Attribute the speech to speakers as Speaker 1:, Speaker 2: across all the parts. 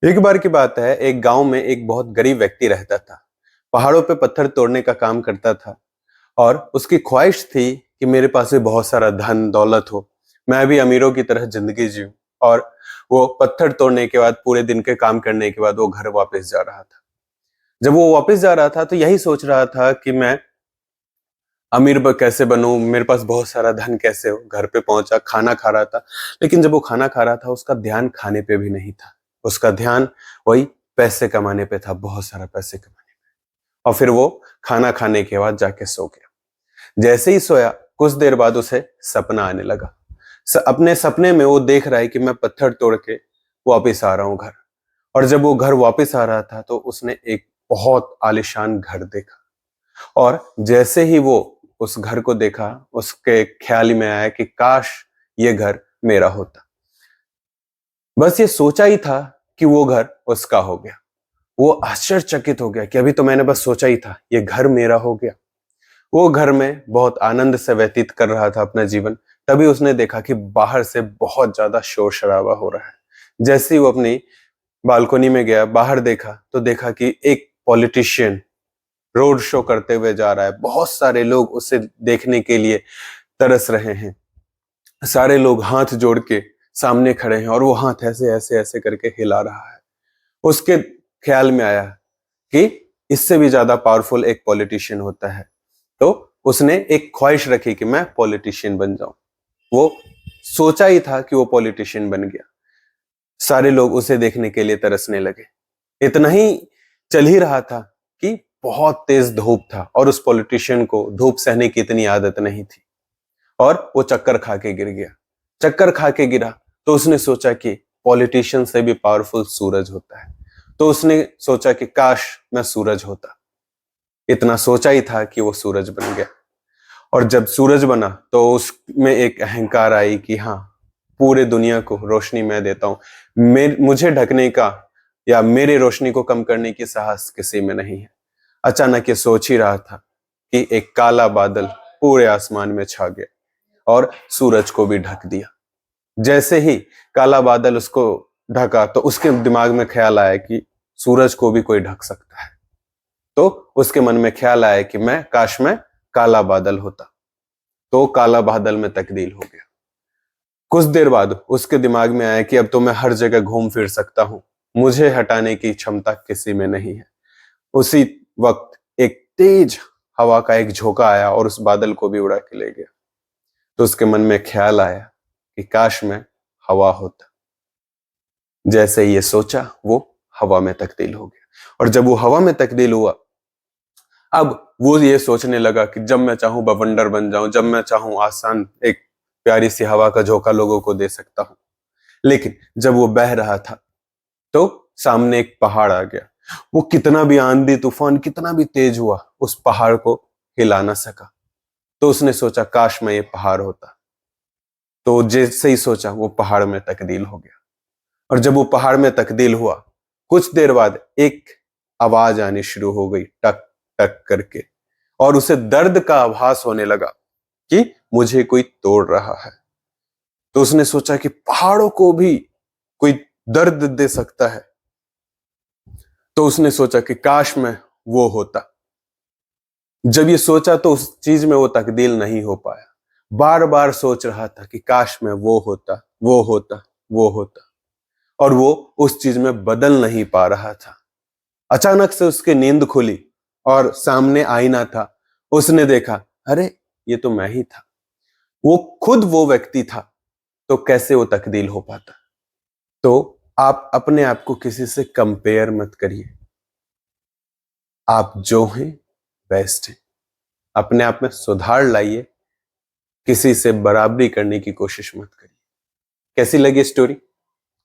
Speaker 1: एक बार की बात है, एक गांव में एक बहुत गरीब व्यक्ति रहता था। पहाड़ों पे पत्थर तोड़ने का काम करता था और उसकी ख्वाहिश थी कि मेरे पास भी बहुत सारा धन दौलत हो, मैं भी अमीरों की तरह जिंदगी जीऊं। और वो पत्थर तोड़ने के बाद, पूरे दिन के काम करने के बाद वो घर वापस जा रहा था। जब वो वापस जा रहा था तो यही सोच रहा था कि मैं कैसे बनूं, मेरे पास बहुत सारा धन कैसे हो। घर पे पहुंचा, खाना खा रहा था, लेकिन जब वो खाना खा रहा था उसका ध्यान खाने पे भी नहीं था। उसका ध्यान वही पैसे कमाने पे था, बहुत सारा पैसे कमाने पे। और फिर वो खाना खाने के बाद जाके सो गया। जैसे ही सोया, कुछ देर बाद उसे सपना आने लगा। अपने सपने में वो देख रहा है कि मैं पत्थर तोड़ के वापिस आ रहा हूं घर। और जब वो घर वापिस आ रहा था तो उसने एक बहुत आलीशान घर देखा। और जैसे ही वो उस घर को देखा, उसके ख्याल में आया कि काश ये घर मेरा होता। बस ये सोचा ही था कि वो घर उसका हो गया। वो आश्चर्यचकित हो गया कि अभी तो मैंने बस सोचा ही था, ये घर मेरा हो गया। वो घर में बहुत आनंद से व्यतीत कर रहा था अपना जीवन। तभी उसने देखा कि बाहर से बहुत ज्यादा शोर शराबा हो रहा है। जैसे ही वो अपनी बालकनी में गया, बाहर देखा तो देखा कि एक पॉलिटिशियन रोड शो करते हुए जा रहा है। बहुत सारे लोग उसे देखने के लिए तरस रहे हैं। सारे लोग हाथ जोड़ के सामने खड़े हैं और वो हाथ ऐसे ऐसे ऐसे करके हिला रहा है। उसके ख्याल में आया कि इससे भी ज्यादा पावरफुल एक पॉलिटिशियन होता है। तो उसने एक ख्वाहिश रखी कि मैं पॉलिटिशियन बन जाऊं। वो सोचा ही था कि वो पॉलिटिशियन बन गया। सारे लोग उसे देखने के लिए तरसने लगे। इतना ही चल ही रहा था कि बहुत तेज धूप था और उस पॉलिटिशियन को धूप सहने की इतनी आदत नहीं थी और वो चक्कर खा के गिर गया। चक्कर खा के गिरा तो उसने सोचा कि पॉलिटिशियन से भी पावरफुल सूरज होता है। तो उसने सोचा कि काश मैं सूरज होता। इतना सोचा ही था कि वो सूरज बन गया। और जब सूरज बना तो उसमें एक अहंकार आई कि हाँ, पूरे दुनिया को रोशनी मैं देता हूं। मुझे ढकने का या मेरे रोशनी को कम करने की साहस किसी में नहीं है। अचानक ये सोच ही रहा था कि एक काला बादल पूरे आसमान में छा गया और सूरज को भी ढक दिया। जैसे ही काला बादल उसको ढका तो उसके दिमाग में ख्याल आया कि सूरज को भी कोई ढक सकता है। तो उसके मन में ख्याल आया कि काश मैं काला बादल होता। तो काला बादल में तब्दील हो गया। कुछ देर बाद उसके दिमाग में आया कि अब तो मैं हर जगह घूम फिर सकता हूं, मुझे हटाने की क्षमता किसी में नहीं है। उसी वक्त एक तेज हवा का एक झोंका आया और उस बादल को भी उड़ा के ले गया। तो उसके मन में ख्याल आया कि काश मैं हवा होता। जैसे ये सोचा, वो हवा में तब्दील हो गया। और जब वो हवा में तब्दील हुआ, अब वो ये सोचने लगा कि जब मैं चाहूं बवंडर बन जाऊं, जब मैं चाहूं आसान एक प्यारी सी हवा का झोंका लोगों को दे सकता हूं। लेकिन जब वो बह रहा था तो सामने एक पहाड़ आ गया। वो कितना भी आंधी तूफान, कितना भी तेज हुआ, उस पहाड़ को हिला ना सका। तो उसने सोचा काश मैं ये पहाड़ होता। तो जैसे ही सोचा, वो पहाड़ में तब्दील हो गया। और जब वो पहाड़ में तब्दील हुआ, कुछ देर बाद एक आवाज आनी शुरू हो गई, टक टक करके। और उसे दर्द का आभास होने लगा कि मुझे कोई तोड़ रहा है। तो उसने सोचा कि पहाड़ों को भी कोई दर्द दे सकता है। तो उसने सोचा कि काश मैं वो होता। जब ये सोचा तो उस चीज में वो तब्दील नहीं हो पाया। बार बार सोच रहा था कि काश मैं वो होता, वो होता, वो होता। और वो उस चीज में बदल नहीं पा रहा था। अचानक से उसकी नींद खुली और सामने आईना था। उसने देखा, अरे ये तो मैं ही था। वो खुद वो व्यक्ति था। तो कैसे वो तब्दील हो पाता। तो आप अपने आप को किसी से कंपेयर मत करिए। आप जो हैं बेस्ट हैं। अपने आप में सुधार लाइए, किसी से बराबरी करने की कोशिश मत करिए। कैसी लगी स्टोरी?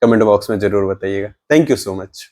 Speaker 1: कमेंट बॉक्स में जरूर बताइएगा। Thank you so much.